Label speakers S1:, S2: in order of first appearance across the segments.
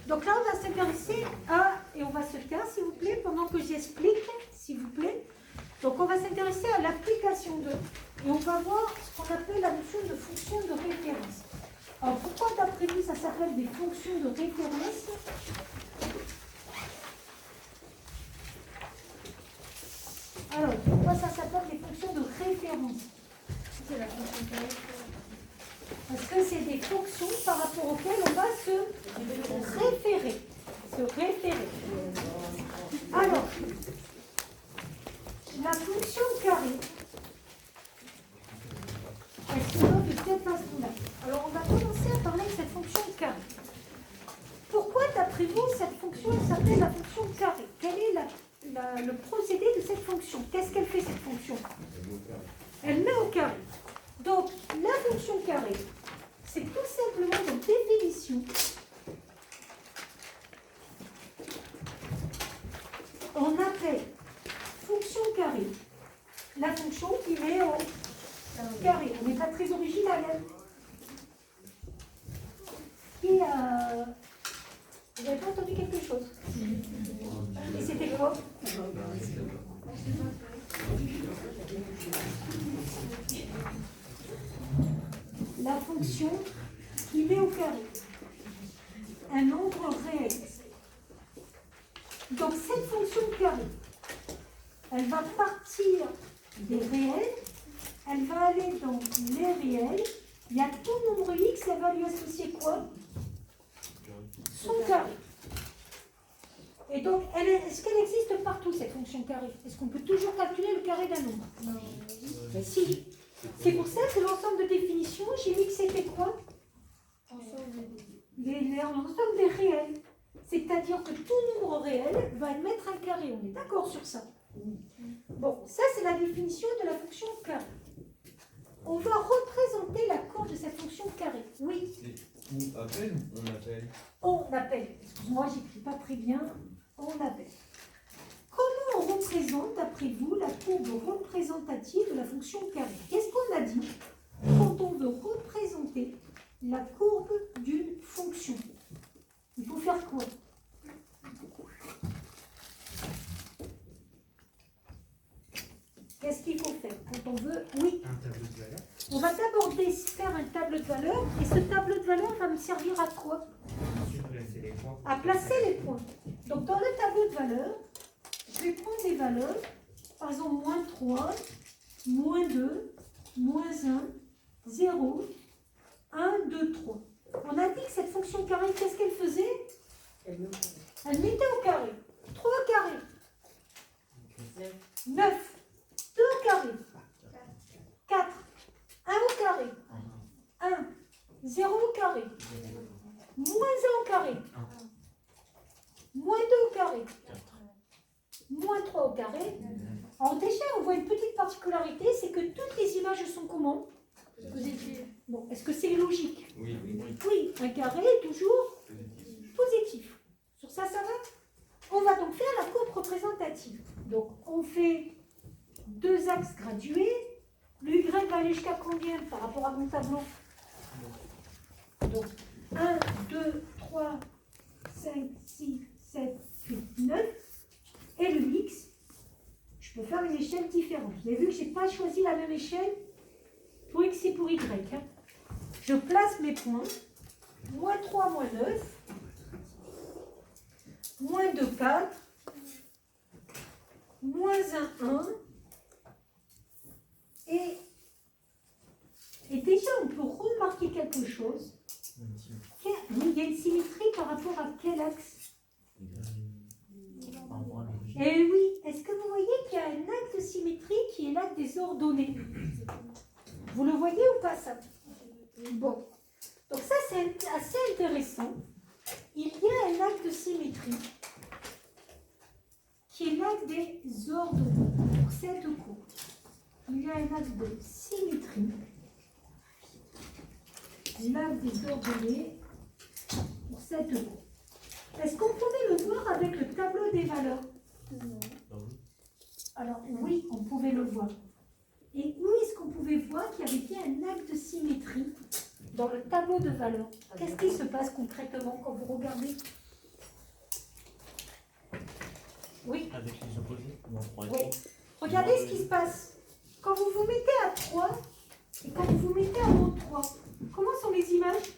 S1: Donc là, on va s'intéresser à, et on va se taire, s'il vous plaît, pendant que j'explique, s'il vous plaît. Donc on va s'intéresser à l'application de, et on va voir ce qu'on appelle la notion de fonction de référence. Alors pourquoi d'après vous ça s'appelle des fonctions de référence? Alors pourquoi ça s'appelle des fonctions de référence? C'est la fonction de référence. Parce que c'est des fonctions par rapport auxquelles on va se référer. Alors, la fonction carrée, elle se donne de cette façon-là. Alors, on va commencer à parler de cette fonction carrée. Pourquoi, d'après vous, cette fonction s'appelle la fonction carrée? Quel est le procédé de cette fonction? Qu'est-ce qu'elle fait, cette fonction? Elle met au carré. Donc, la fonction carrée, c'est tout simplement une définition. On appelle fonction carrée la fonction qui met au carré. On n'est pas très original. Hein. Et vous n'avez pas entendu quelque chose? Et c'était quoi? La fonction qui met au carré un nombre réel. Donc cette fonction carrée, elle va partir des réels, elle va aller dans les réels, il y a tout nombre x, elle va lui associer quoi? Son carré. Et donc, est-ce qu'elle existe partout, cette fonction carrée? Est-ce qu'on peut toujours calculer le carré d'un nombre? Non. Mais si. C'est pour ça que l'ensemble de définitions, j'ai mis que c'était quoi? L'ensemble des réels. C'est-à-dire que tout nombre réel va admettre un carré. On est d'accord sur ça? Bon, ça c'est la définition de la fonction carré. On va représenter la courbe de cette fonction carrée. Oui.
S2: On appelle ou on appelle?
S1: On appelle. Excuse-moi, j'écris pas très bien. On appelle. Comment on représente, d'après vous, la courbe représentative de la fonction carrée? Qu'est-ce qu'on a dit quand on veut représenter la courbe d'une fonction? Il faut faire quoi? Qu'est-ce qu'il faut faire quand on veut? Oui.
S2: Un tableau de valeur.
S1: On va d'abord faire un tableau de valeur, et ce tableau de valeur va me servir à quoi?
S2: Placer les points.
S1: À placer les points. Donc dans le tableau de valeur, je vais prendre des valeurs, par exemple moins 3, moins 2, moins 1, 0, 1, 2, 3. On a dit que cette fonction carrée, qu'est-ce qu'elle faisait? Elle mettait au carré. 3 au carré. 9. 2 au carré. 4. 1 au carré. 1. 0 au carré. Moins 1 au carré. Moins 2 au carré. Moins 3 au carré. Alors déjà, on voit une petite particularité, c'est que toutes les images sont comment? Positives. Bon, est-ce que c'est logique?
S2: Oui.
S1: Oui, un carré est toujours positif. Sur ça, ça va? On va donc faire la courbe représentative. Donc, on fait deux axes gradués. Le y va aller jusqu'à combien par rapport à mon tableau? Donc, 1, 2, 3, 5, 6, 7, 8, 9. Et le x, je peux faire une échelle différente. Vous avez vu que je n'ai pas choisi la même échelle pour x et pour y. Hein. Je place mes points. Moins 3, moins 9. Moins 2, 4. Moins 1, 1. Et déjà, on peut remarquer quelque chose. Oui, il y a une symétrie par rapport à quel axe? Eh oui, est-ce que vous voyez qu'il y a un axe de symétrie qui est l'axe des ordonnées? Vous le voyez ou pas ça? Bon, donc ça c'est assez intéressant. Il y a un axe de symétrie qui est l'axe des ordonnées pour cette courbe. Il y a un axe de symétrie, l'axe des ordonnées pour cette courbe. Est-ce qu'on pouvait le voir avec le tableau des valeurs? Alors oui, on pouvait le voir. Et où est-ce qu'on pouvait voir qu'il y avait bien un axe de symétrie dans le tableau de valeurs? Qu'est-ce qui se passe concrètement quand vous regardez? Oui.
S3: Avec les opposés, non, 3 et
S1: Oui.
S3: 3.
S1: Regardez ce qui se passe. Quand vous vous mettez à 3 et quand vous vous mettez à moins 3, comment sont les images?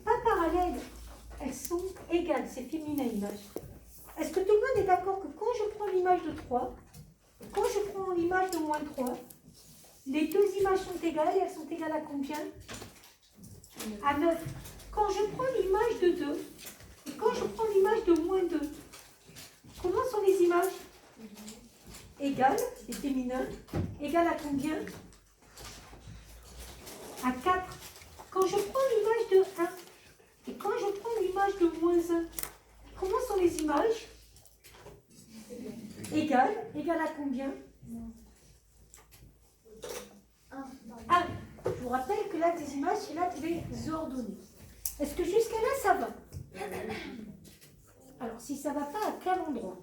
S1: Pas parallèles. Elles sont égales. C'est féminin l'image. Est-ce que tout le monde est d'accord que quand je prends l'image de 3, et quand je prends l'image de moins 3, les deux images sont égales et elles sont égales à combien? À 9. Quand je prends l'image de 2 et quand je prends l'image de moins 2, comment sont les images? Égales, c'est féminin. Égales à combien? À 4. Quand je prends l'image de 1 et quand je prends l'image de moins 1, comment sont les images? Égales. Égales à combien? 1. Je vous rappelle que l'axe des images, c'est l'axe des ordonnées. Est-ce que jusqu'à là, ça va? Alors, si ça ne va pas, à quel endroit?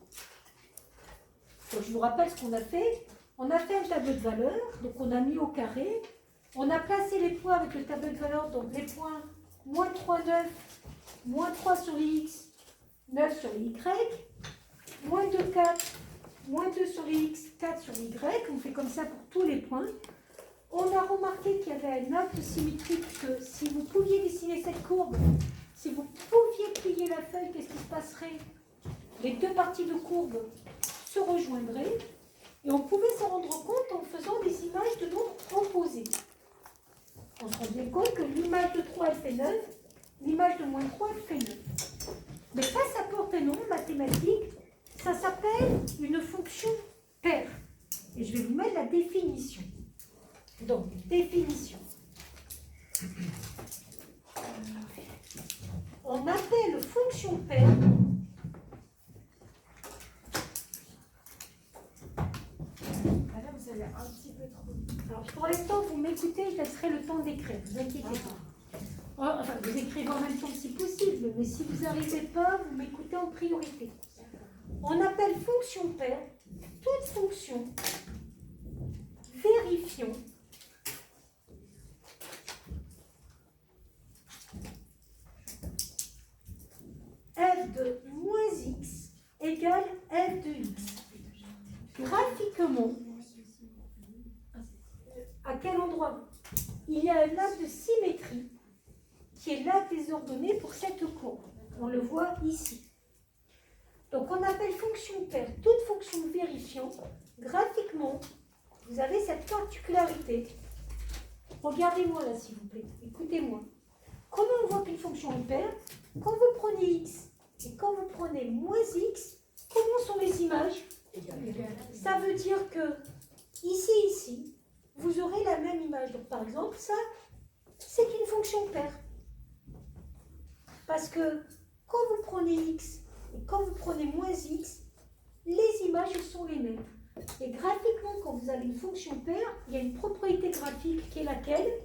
S1: Donc, je vous rappelle ce qu'on a fait. On a fait un tableau de valeurs, donc on a mis au carré. On a placé les points avec le tableau de valeurs, donc les points moins 3, 9, moins 3 sur les x, 9 sur les y, moins 2, 4, moins 2 sur les x, 4 sur les y. On fait comme ça pour tous les points. On a remarqué qu'il y avait un axe symétrique, que si vous pouviez dessiner cette courbe, si vous pouviez plier la feuille, qu'est-ce qui se passerait? Les deux parties de courbe se rejoindraient et on pouvait s'en rendre compte en faisant des images de nombres opposés. On se rend bien compte que l'image de 3 elle fait 9, l'image de moins 3 elle fait 9. Mais ça porte un nom mathématique, ça s'appelle une fonction paire. Et je vais vous mettre la définition. Donc, définition. On appelle fonction paire
S4: Vous allez un petit peu trop.
S1: Alors, pour l'instant, vous m'écoutez, je laisserai le temps d'écrire, ne vous inquiétez pas. Enfin, vous écrivez en même temps si possible, mais si vous n'arrivez pas, vous m'écoutez en priorité. On appelle fonction paire toute fonction vérifiant f de moins x égale f de x. Graphiquement, à quel endroit? Il y a un axe de symétrie qui est l'axe des ordonnées pour cette courbe. On le voit ici. Donc on appelle fonction paire toute fonction vérifiant. Graphiquement, vous avez cette particularité. Regardez-moi là s'il vous plaît, écoutez-moi. Comment on voit qu'une fonction est paire? Quand vous prenez x et quand vous prenez moins x, comment sont les images? Ça veut dire que ici, vous aurez la même image. Donc par exemple, ça, c'est une fonction paire. Parce que quand vous prenez x et quand vous prenez moins x, les images sont les mêmes. Et graphiquement, quand vous avez une fonction paire, il y a une propriété graphique qui est laquelle?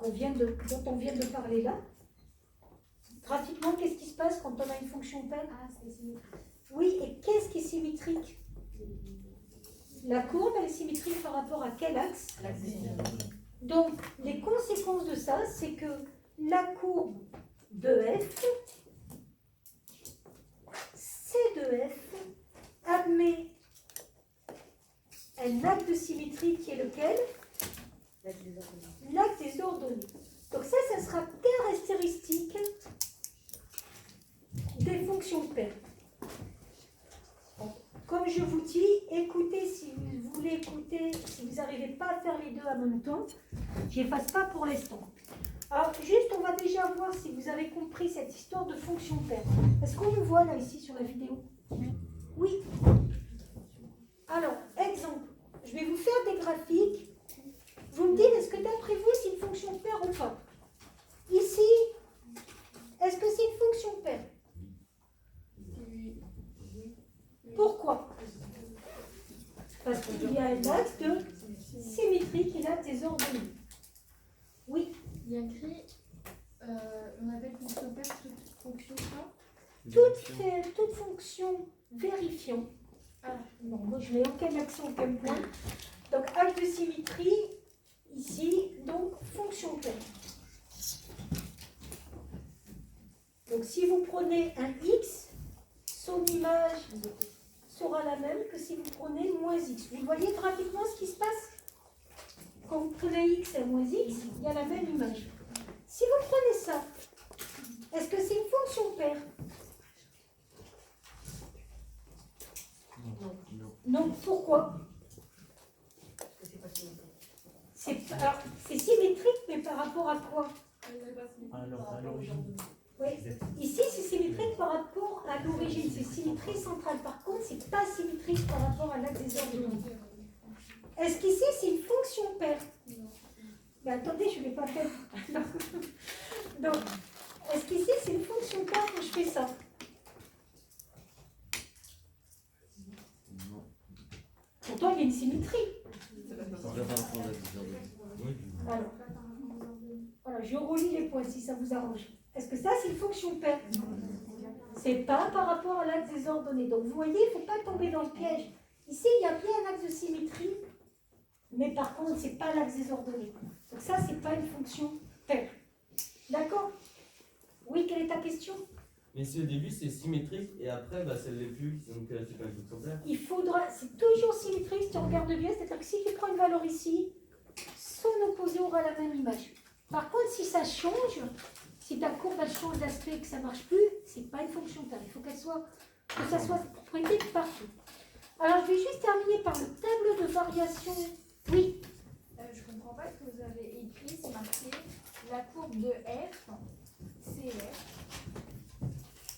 S1: Dont on vient de parler là. Graphiquement, qu'est-ce qui se passe quand on a une fonction paire?
S4: C'est symétrique.
S1: Oui, et qu'est-ce qui est symétrique? La courbe, elle est symétrique par rapport à quel axe? Donc, les conséquences de ça, c'est que la courbe de f, C de f, admet un axe de symétrie qui est lequel? L'axe des ordonnées. Donc ça sera caractéristique des fonctions paires. Comme je vous dis, écoutez si vous voulez écouter, si vous n'arrivez pas à faire les deux en même temps, je n'efface pas pour l'instant. Alors, juste, on va déjà voir si vous avez compris cette histoire de fonction paire. Est-ce qu'on le voit là, ici, sur la vidéo? Oui. Alors, exemple, je vais vous faire des graphiques. Vous me dites, est-ce que d'après vous, c'est une fonction paire ou pas? Ici, est-ce que c'est une fonction paire? Pourquoi? Parce qu'il y a un axe de symétrie qui est l'axe des ordonnées. Oui.
S4: Il y a écrit, on appelle fonction paire toute fonction quoi?
S1: Toute fonction vérifiant. Ah, non, moi je n'ai aucun accent, aucun point. Donc axe de symétrie, ici, donc fonction paire. prenez un x, son image sera la même que si vous prenez moins x. Vous voyez graphiquement ce qui se passe? Quand vous prenez x et moins x, il y a la même image. Si vous prenez ça, est-ce que c'est une fonction paire? Non. Pourquoi? Alors, c'est symétrique, mais par rapport à quoi?
S3: Alors, à l'origine.
S1: Oui. Ici, c'est symétrique par rapport à l'origine, c'est symétrie centrale. Par contre, c'est pas symétrique par rapport à l'axe des ordonnées. Est-ce qu'ici, c'est une fonction paire? Mais attendez, je ne vais pas faire. Donc, est-ce qu'ici, c'est une fonction paire quand je fais ça? Pourtant, il y a une symétrie. Alors, voilà, je relis les points si ça vous arrange. Est-ce que ça, c'est une fonction paire? C'est pas par rapport à l'axe des ordonnées. Donc, vous voyez, il ne faut pas tomber dans le piège. Ici, il y a bien un axe de symétrie, mais par contre, ce n'est pas l'axe des ordonnées. Donc, ça, ce n'est pas une fonction paire. D'accord? Oui, quelle est ta question?
S5: Mais si au début c'est symétrique et après ça ne l'est plus, donc c'est pas une fonction paire.
S1: Il faudra, c'est toujours symétrique si tu regardes bien, c'est-à-dire que si tu prends une valeur ici, son opposé aura la même image. Par contre, si ça change, si ta courbe elle change d'aspect et que ça ne marche plus, c'est pas une fonction paire. Il faut que ça soit propriété de partout. Alors, je vais juste terminer par le tableau de variation. Oui.
S4: Je ne comprends pas ce que vous avez écrit, c'est marqué la courbe de f, CF.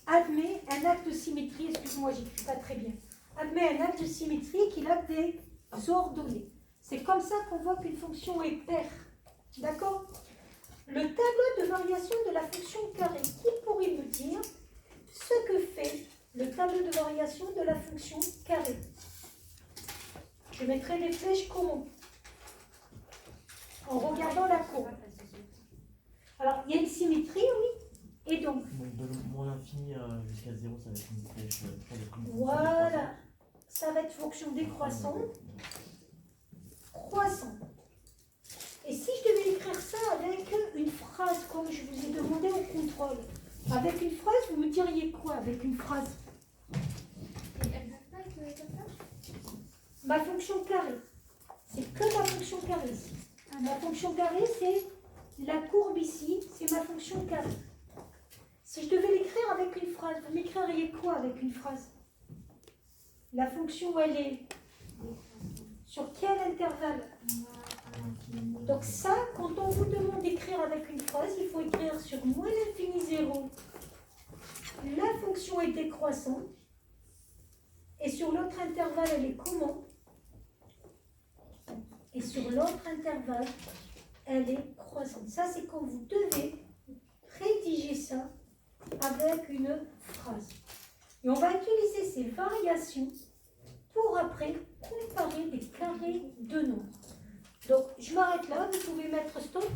S1: Admet un acte de symétrie, excuse-moi, j'écris pas très bien. Admet un acte de symétrie qu'il a des ordonnées. C'est comme ça qu'on voit qu'une fonction est paire. D'accord? Le tableau de variation de la fonction carré, qui pourrait me dire ce que fait le tableau de variation de la fonction carré? Je mettrai des flèches comment? En regardant la courbe. Alors, il y a une symétrie, oui. Et donc,
S3: De moins l'infini jusqu'à 0, ça va être une flèche.
S1: Voilà, ça va être fonction décroissante, croissante. Et si je devais écrire ça avec une phrase, comme je vous ai demandé au contrôle, avec une phrase, vous me diriez quoi avec une phrase?
S4: Et elle va pas être comme ça?
S1: Ma fonction carrée, c'est que ma fonction carrée ici. Ma fonction carrée, c'est la courbe ici, c'est ma fonction carrée. Si je devais l'écrire avec une phrase, vous m'écririez quoi avec une phrase? La fonction, elle est sur quel intervalle? Donc ça, quand on vous demande d'écrire avec une phrase, il faut écrire sur moins l'infini 0. La fonction est décroissante. Et sur l'autre intervalle, elle est comment? Et sur l'autre intervalle, elle est croissante. Ça, c'est quand vous devez rédiger ça avec une phrase. Et on va utiliser ces variations pour après comparer des carrés de nombres. Donc, je m'arrête là, vous pouvez mettre stop.